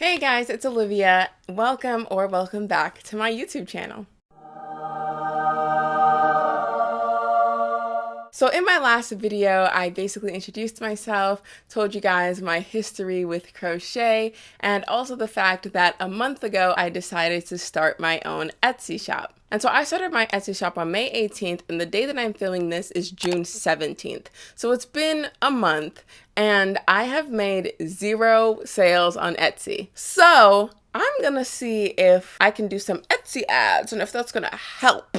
Hey guys, it's Olivia. Welcome back to my YouTube channel. So in my last video, I basically introduced myself, told you guys my history with crochet, and also the fact that a month ago I decided to start my own Etsy shop. And so I started my Etsy shop on May 18th, and the day that I'm filming this is June 17th. So it's been a month, and I have made 0 sales on Etsy. So I'm gonna see if I can do some Etsy ads and if that's gonna help.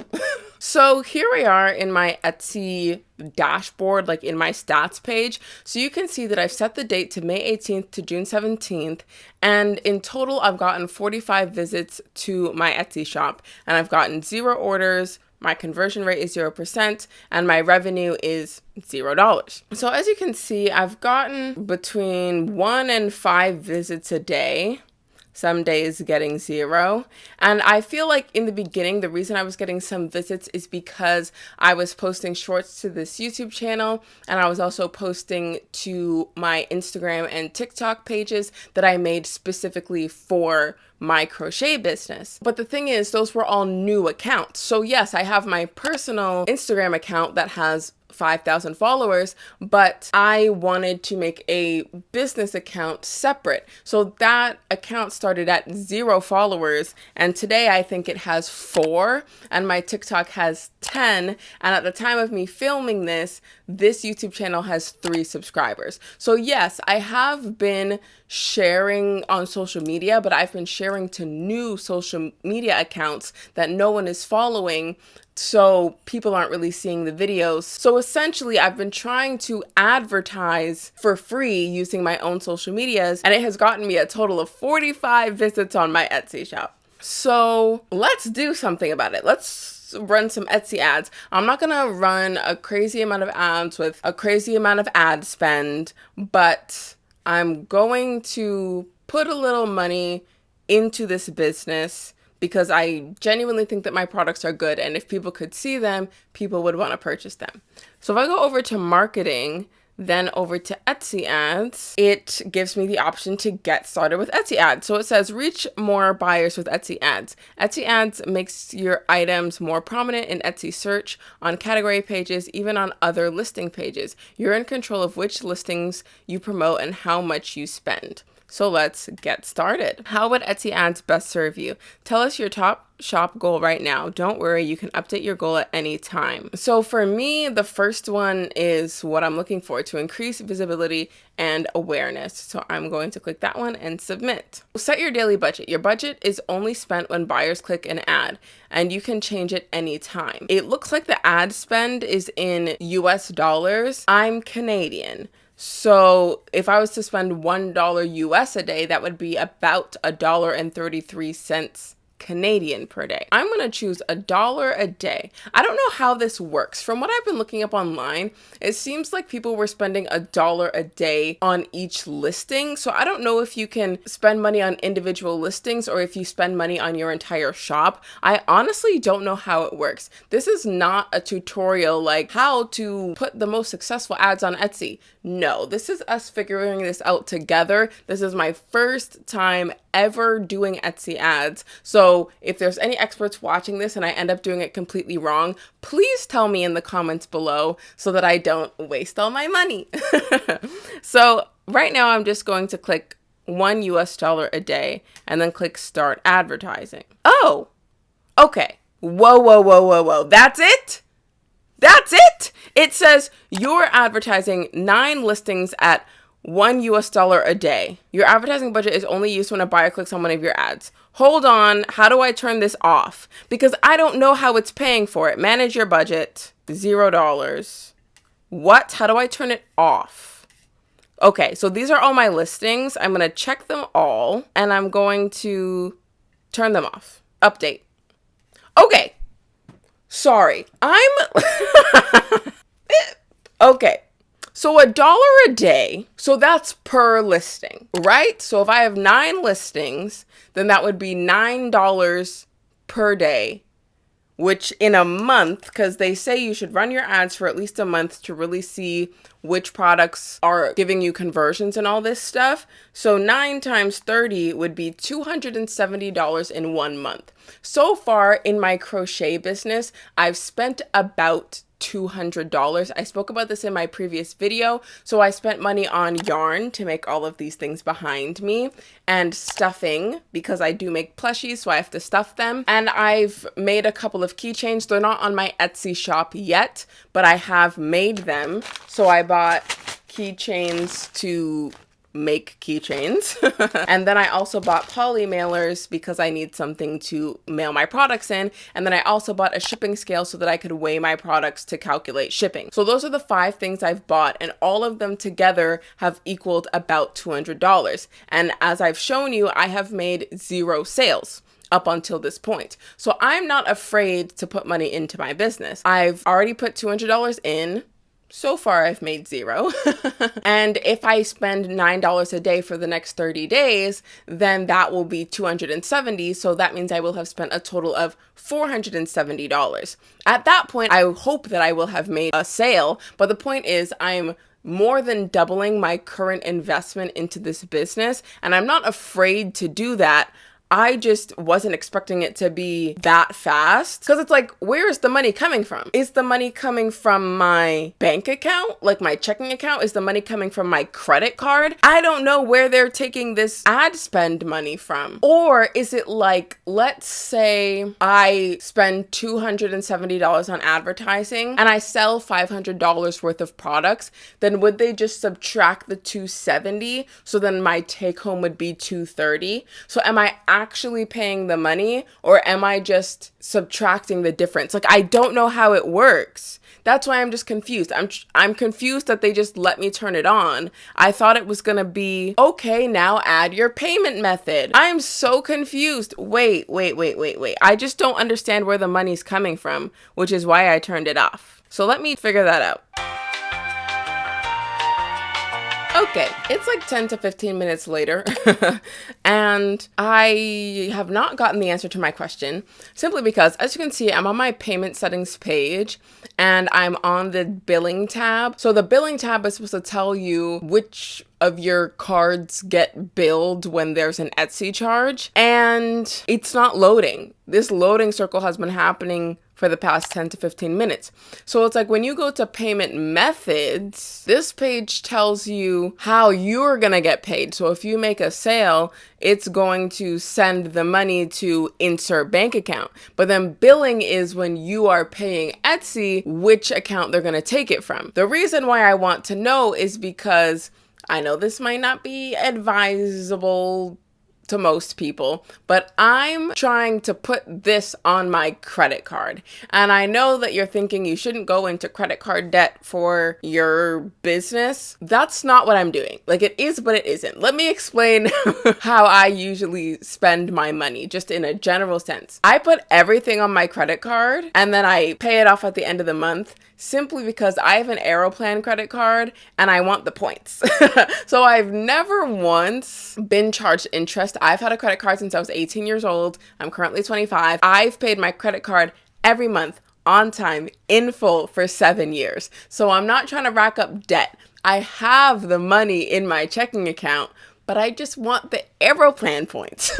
So here we are in my Etsy dashboard, like in my stats page. So you can see that I've set the date to May 18th to June 17th. And in total, I've gotten 45 visits to my Etsy shop, and I've gotten 0 orders. My conversion rate is 0%, and my revenue is $0. So as you can see, I've gotten between 1 and 5 visits a day. Some days getting 0. And I feel like in the beginning, the reason I was getting some visits is because I was posting shorts to this YouTube channel, and I was also posting to my Instagram and TikTok pages that I made specifically for my crochet business. But the thing is, those were all new accounts. So yes, I have my personal Instagram account that has 5,000 followers, but I wanted to make a business account separate. So that account started at 0 followers, and today I think it has 4, and my TikTok has 10, and at the time of me filming this YouTube channel has 3 subscribers. So yes, I have been sharing on social media, but I've been sharing to new social media accounts that no one is following, so people aren't really seeing the videos. So essentially, I've been trying to advertise for free using my own social medias, and it has gotten me a total of 45 visits on my Etsy shop. So let's do something about it. Let's run some Etsy ads. I'm not gonna run a crazy amount of ads with a crazy amount of ad spend, but I'm going to put a little money into this business because I genuinely think that my products are good, and if people could see them, people would want to purchase them. So if I go over to marketing, then over to Etsy ads, it gives me the option to get started with Etsy ads. So it says reach more buyers with Etsy ads. Etsy ads makes your items more prominent in Etsy search, on category pages, even on other listing pages. You're in control of which listings you promote and how much you spend. So let's get started. How would Etsy ads best serve you? Tell us your top shop goal right now. Don't worry, you can update your goal at any time. So for me, the first one is what I'm looking for, to increase visibility and awareness. So I'm going to click that one and submit. Set your daily budget. Your budget is only spent when buyers click an ad, and you can change it anytime. It looks like the ad spend is in US dollars. I'm Canadian. So if I was to spend $1 US a day, that would be about $1.33 Canadian per day. I'm going to choose $1 a day. I don't know how this works. From what I've been looking up online, it seems like people were spending $1 a day on each listing. So I don't know if you can spend money on individual listings or if you spend money on your entire shop. I honestly don't know how it works. This is not a tutorial like how to put the most successful ads on Etsy. No, this is us figuring this out together. This is my first time ever doing Etsy ads. So if there's any experts watching this and I end up doing it completely wrong, please tell me in the comments below so that I don't waste all my money. So right now I'm just going to click $1 US a day and then click start advertising. Oh, okay. Whoa. That's it? That's it? It says you're advertising 9 listings at $1 US a day. Your advertising budget is only used when a buyer clicks on one of your ads. Hold on, how do I turn this off? Because I don't know how it's paying for it. Manage your budget, $0. What? How do I turn it off? Okay, so these are all my listings. I'm going to check them all, and I'm going to turn them off. Update. Okay. Sorry. Okay. So $1 a day, so that's per listing, right? So if I have 9 listings, then that would be $9 per day which in a month, because they say you should run your ads for at least a month to really see which products are giving you conversions and all this stuff. So 9 times 30 would be $270 in 1 month. So far in my crochet business, I've spent about $200. I spoke about this in my previous video. So I spent money on yarn to make all of these things behind me, and stuffing because I do make plushies, so I have to stuff them. And I've made a couple of keychains. They're not on my Etsy shop yet, but I have made them. So I bought keychains to make keychains. And then I also bought poly mailers because I need something to mail my products in. And then I also bought a shipping scale so that I could weigh my products to calculate shipping. So those are the 5 things I've bought, and all of them together have equaled about $200. And as I've shown you, I have made 0 sales up until this point. So I'm not afraid to put money into my business. I've already put $200 in. So far, I've made 0. And if I spend $9 a day for the next 30 days, then that will be $270. So that means I will have spent a total of $470. At that point, I hope that I will have made a sale. But the point is, I'm more than doubling my current investment into this business. And I'm not afraid to do that. I just wasn't expecting it to be that fast, because it's like, where is the money coming from? Is the money coming from my bank account, like my checking account? Is the money coming from my credit card? I don't know where they're taking this ad spend money from. Or is it like, let's say I spend $270 on advertising and I sell $500 worth of products, then would they just subtract the $270? So then my take home would be $230. So am I actually paying the money, or am I just subtracting the difference? Like, I don't know how it works. That's why I'm just confused. I'm confused that they just let me turn it on. I thought it was gonna be, okay, now add your payment method. I'm so confused. Wait. I just don't understand where the money's coming from, which is why I turned it off. So let me figure that out. Okay, it's like 10 to 15 minutes later, and I have not gotten the answer to my question, simply because, as you can see, I'm on my payment settings page, and I'm on the billing tab. So the billing tab is supposed to tell you which of your cards get billed when there's an Etsy charge, and it's not loading. This loading circle has been happening for the past 10 to 15 minutes. So it's like when you go to payment methods, this page tells you how you're gonna get paid. So if you make a sale, it's going to send the money to insert bank account. But then billing is when you are paying Etsy which account they're gonna take it from. The reason why I want to know is because I know this might not be advisable to most people, but I'm trying to put this on my credit card. And I know that you're thinking you shouldn't go into credit card debt for your business. That's not what I'm doing. Like, it is, but it isn't. Let me explain how I usually spend my money, just in a general sense. I put everything on my credit card and then I pay it off at the end of the month, simply because I have an Aeroplan credit card and I want the points. So I've never once been charged interest. I've had a credit card since I was 18 years old. I'm currently 25. I've paid my credit card every month on time in full for 7 years. So I'm not trying to rack up debt. I have the money in my checking account, but I just want the Aeroplan points.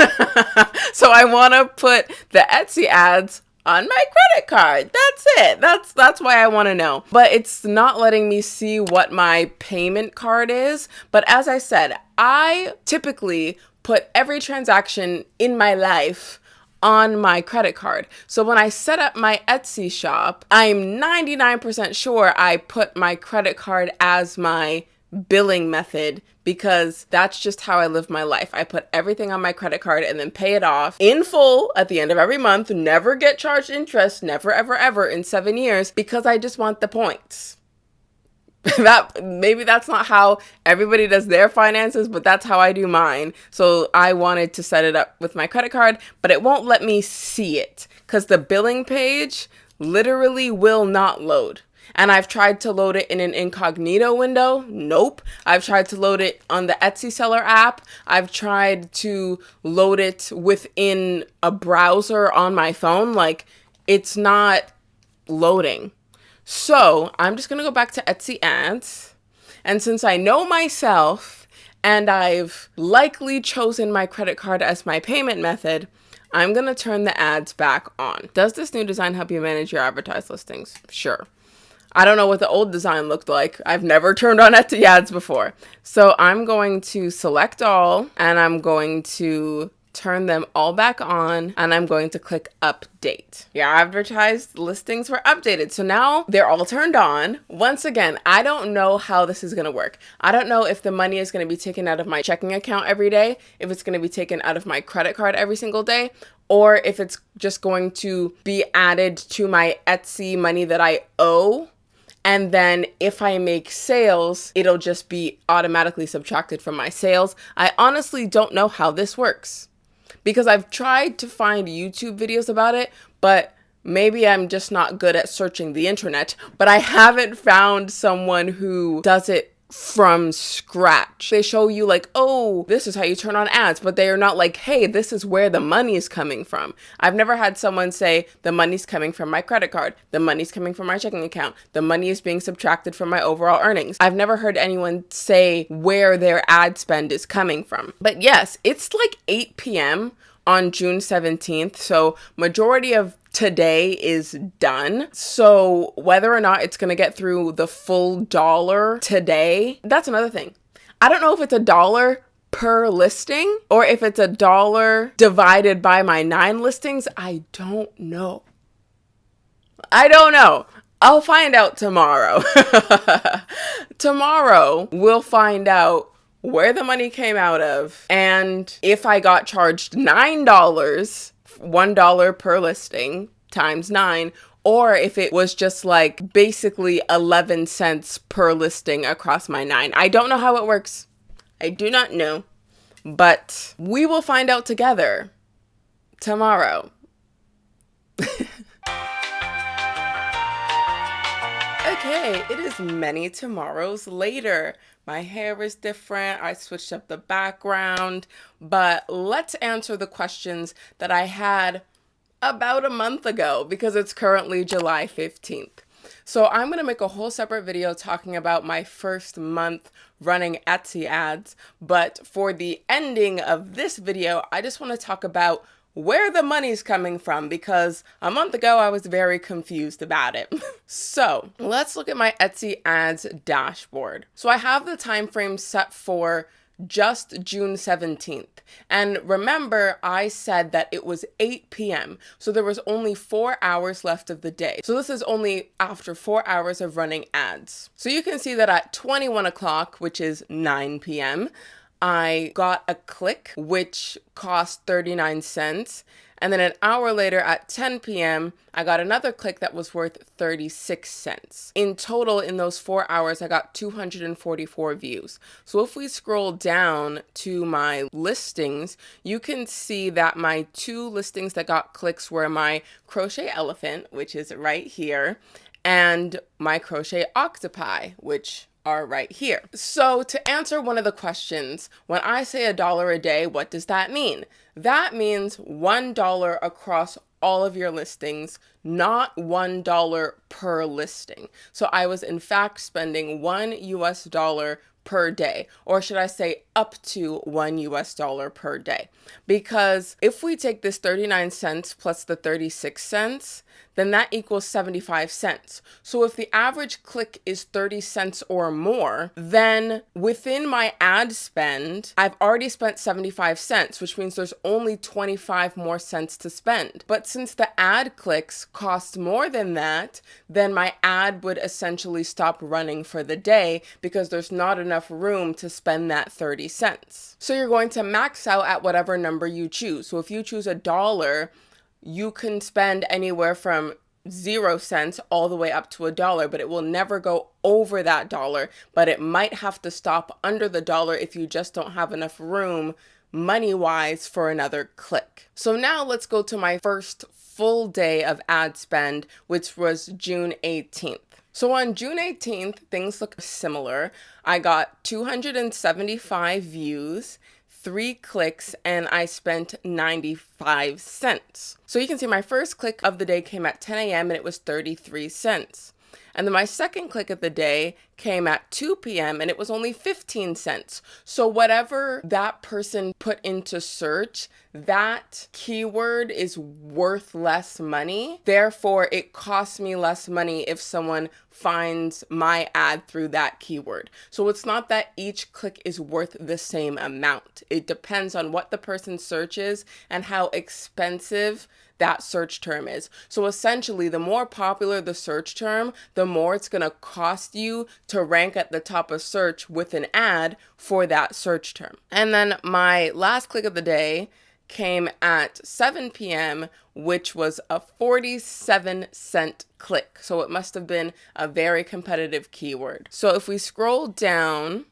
So I want to put the Etsy ads on my credit card. That's it. That's why I want to know. But it's not letting me see what my payment card is. But as I said, I typically put every transaction in my life on my credit card. So when I set up my Etsy shop, I'm 99% sure I put my credit card as my billing method, because that's just how I live my life. I put everything on my credit card and then pay it off in full at the end of every month, never get charged interest, never, ever, ever in 7 years, because I just want the points. Maybe that's not how everybody does their finances, but that's how I do mine. So I wanted to set it up with my credit card, but it won't let me see it because the billing page literally will not load. And I've tried to load it in an incognito window. Nope. I've tried to load it on the Etsy seller app. I've tried to load it within a browser on my phone. Like, it's not loading. So I'm just gonna go back to Etsy ads. And since I know myself and I've likely chosen my credit card as my payment method, I'm gonna turn the ads back on. Does this new design help you manage your advertised listings? Sure. I don't know what the old design looked like. I've never turned on Etsy ads before. So I'm going to select all and I'm going to turn them all back on and I'm going to click update. Your advertised listings were updated. So now they're all turned on. Once again, I don't know how this is going to work. I don't know if the money is going to be taken out of my checking account every day, if it's going to be taken out of my credit card every single day, or if it's just going to be added to my Etsy money that I owe. And then if I make sales, it'll just be automatically subtracted from my sales. I honestly don't know how this works because I've tried to find YouTube videos about it, but maybe I'm just not good at searching the internet, but I haven't found someone who does it from scratch. They show you like, oh, this is how you turn on ads, but they are not like, hey, this is where the money is coming from. I've never had someone say the money's coming from my credit card, the money's coming from my checking account, the money is being subtracted from my overall earnings. I've never heard anyone say where their ad spend is coming from. But yes, it's like 8 p.m. on June 17th, so majority of today is done. So whether or not it's gonna get through the full dollar today, that's another thing. I don't know if it's $1 per listing or if it's $1 divided by my 9 listings. I don't know. I'll find out tomorrow. Tomorrow we'll find out where the money came out of and if I got charged $9, $1 per listing times 9, or if it was just like basically 11 cents per listing across my 9. I don't know how it works. I do not know, but we will find out together tomorrow. Okay, it is many tomorrows later. My hair is different. I switched up the background, but let's answer the questions that I had about a month ago because it's currently July 15th. So I'm going to make a whole separate video talking about my first month running Etsy ads, but for the ending of this video, I just want to talk about where the money's coming from because a month ago I was very confused about it. So let's look at my Etsy ads dashboard. So I have the time frame set for just June 17th. And remember, I said that it was 8 p.m. So there was only 4 hours left of the day. So this is only after 4 hours of running ads. So you can see that at 21 o'clock, which is 9 p.m., I got a click, which cost 39 cents. And then an hour later at 10 p.m., I got another click that was worth 36 cents. In total, in those 4 hours, I got 244 views. So if we scroll down to my listings, you can see that my 2 listings that got clicks were my crochet elephant, which is right here, and my crochet octopi, which are right here. So to answer one of the questions, when I say $1 a day, what does that mean? That means $1 across all of your listings, not $1 per listing. So I was in fact spending $1 per day, or should I say up to $1 per day? Because if we take this 39 cents plus the 36 cents, then that equals 75 cents. So if the average click is 30 cents or more, then within my ad spend, I've already spent 75 cents, which means there's only 25 more cents to spend. But since the ad clicks cost more than that, then my ad would essentially stop running for the day because there's not enough room to spend that 30 cents. So you're going to max out at whatever number you choose. So if you choose $1, you can spend anywhere from 0 cents all the way up to $1, but it will never go over that dollar, but it might have to stop under the dollar if you just don't have enough room money-wise for another click. So now let's go to my first full day of ad spend, which was June 18th. So on June 18th, things look similar. I got 275 views, 3 clicks and I spent 95 cents. So you can see my first click of the day came at 10 a.m. and it was 33 cents. And then my second click of the day came at 2 p.m. and it was only 15 cents. So whatever that person put into search, that keyword is worth less money. Therefore, it costs me less money if someone finds my ad through that keyword. So it's not that each click is worth the same amount. It depends on what the person searches and how expensive that search term is. So essentially, the more popular the search term, the more it's going to cost you to rank at the top of search with an ad for that search term. And then my last click of the day came at 7 p.m., which was a 47-cent click. So it must have been a very competitive keyword. So if we scroll down,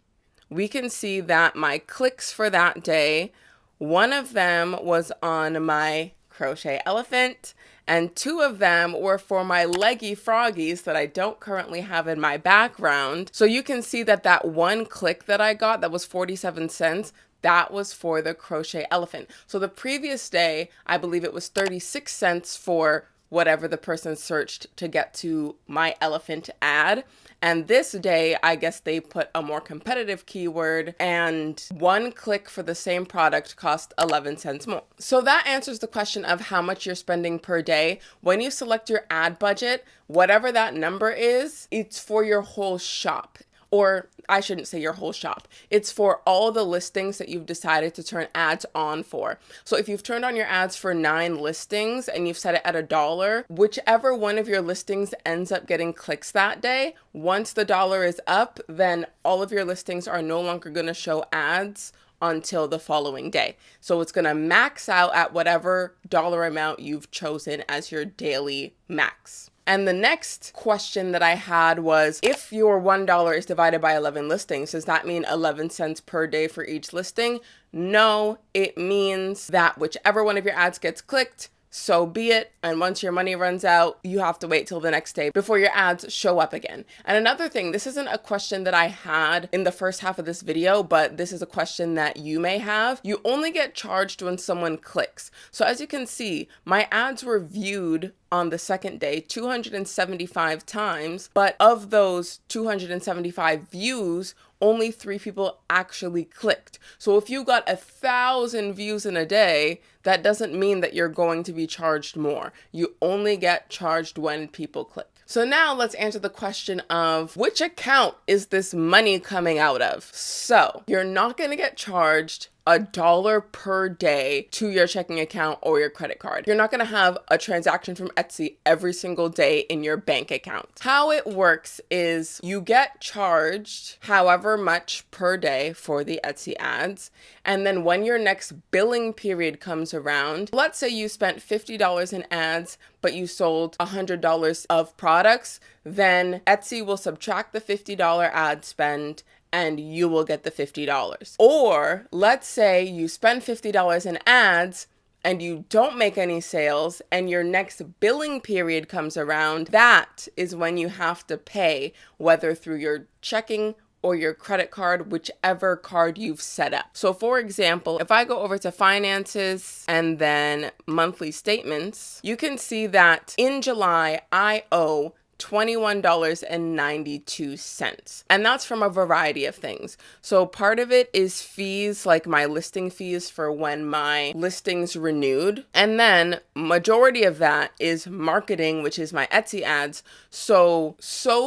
we can see that my clicks for that day, one of them was on my crochet elephant, and 2 of them were for my leggy froggies that I don't currently have in my background. So you can see that that one click that I got that was 47 cents, that was for the crochet elephant. So the previous day, I believe it was 36 cents for whatever the person searched to get to my elephant ad. And this day, I guess they put a more competitive keyword, and 1 click for the same product cost 11 cents more. So that answers the question of how much you're spending per day. When you select your ad budget, whatever that number is, it's for your whole shop. Or I shouldn't say your whole shop. It's for all the listings that you've decided to turn ads on for. So if you've turned on your ads for 9 listings and you've set it at $1, whichever one of your listings ends up getting clicks that day, once the dollar is up, then all of your listings are no longer going to show ads until the following day. So it's going to max out at whatever dollar amount you've chosen as your daily max. And the next question that I had was, if your $1 is divided by 11 listings, does that mean 11 cents per day for each listing? No, it means that whichever one of your ads gets clicked, so be it. And once your money runs out, you have to wait till the next day before your ads show up again. And another thing, this isn't a question that I had in the first half of this video, but this is a question that you may have. You only get charged when someone clicks. So as you can see, my ads were viewed on the second day 275 times, but of those 275 views, only 3 people actually clicked. So if you got 1,000 views in a day, that doesn't mean that you're going to be charged more. You only get charged when people click. So now let's answer the question of which account is this money coming out of? So you're not going to get charged $1 per day to your checking account or your credit card. You're not going to have a transaction from Etsy every single day in your bank account. How it works is you get charged however much per day for the Etsy ads. And then when your next billing period comes around, let's say you spent $50 in ads, but you sold $100 of products, then Etsy will subtract the $50 ad spend and you will get the $50. Or let's say you spend $50 in ads and you don't make any sales and your next billing period comes around, that is when you have to pay, whether through your checking or your credit card, whichever card you've set up. So for example, if I go over to finances and then monthly statements, you can see that in July, I owe $21.92. And that's from a variety of things. So part of it is fees, like my listing fees for when my listings renewed. And then majority of that is marketing, which is my Etsy ads. So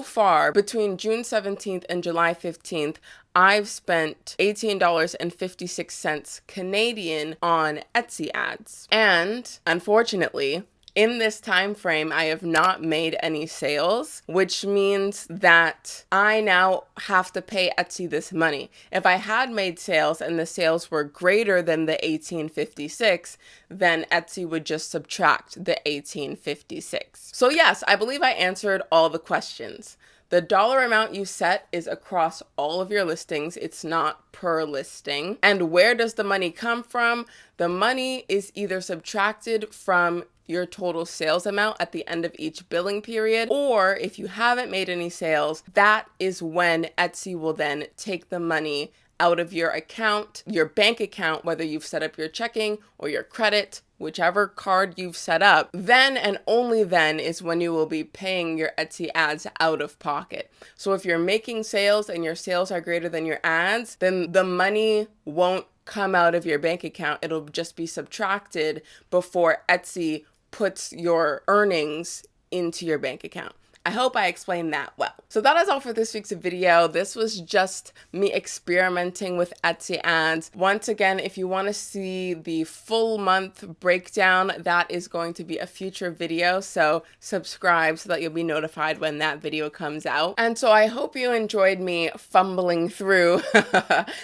far between June 17th and July 15th, I've spent $18.56 Canadian on Etsy ads. And unfortunately, in this time frame, I have not made any sales, which means that I now have to pay Etsy this money. If I had made sales and the sales were greater than the $18.56, then Etsy would just subtract the $18.56. So yes, I believe I answered all the questions. The dollar amount you set is across all of your listings. It's not per listing. And where does the money come from? The money is either subtracted from your total sales amount at the end of each billing period, or if you haven't made any sales, that is when Etsy will then take the money out of your account, your bank account, whether you've set up your checking or your credit, whichever card you've set up, then and only then is when you will be paying your Etsy ads out of pocket. So if you're making sales and your sales are greater than your ads, then the money won't come out of your bank account. It'll just be subtracted before Etsy puts your earnings into your bank account. I hope I explained that well. So that is all for this week's video. This was just me experimenting with Etsy ads. Once again, if you want to see the full month breakdown, that is going to be a future video. So subscribe so that you'll be notified when that video comes out. And so I hope you enjoyed me fumbling through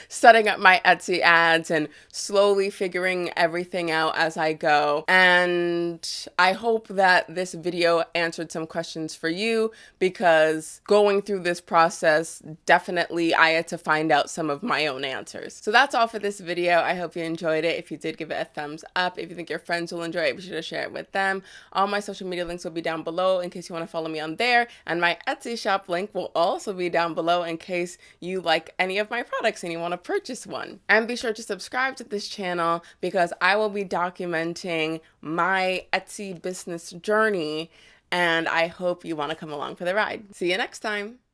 setting up my Etsy ads and slowly figuring everything out as I go. And I hope that this video answered some questions for you, because going through this process, definitely I had to find out some of my own answers. So that's all for this video. I hope you enjoyed it. If you did, give it a thumbs up. If you think your friends will enjoy it, be sure to share it with them. All my social media links will be down below in case you want to follow me on there. And my Etsy shop link will also be down below in case you like any of my products and you want to purchase one. And be sure to subscribe to this channel because I will be documenting my Etsy business journey, and I hope you want to come along for the ride. See you next time.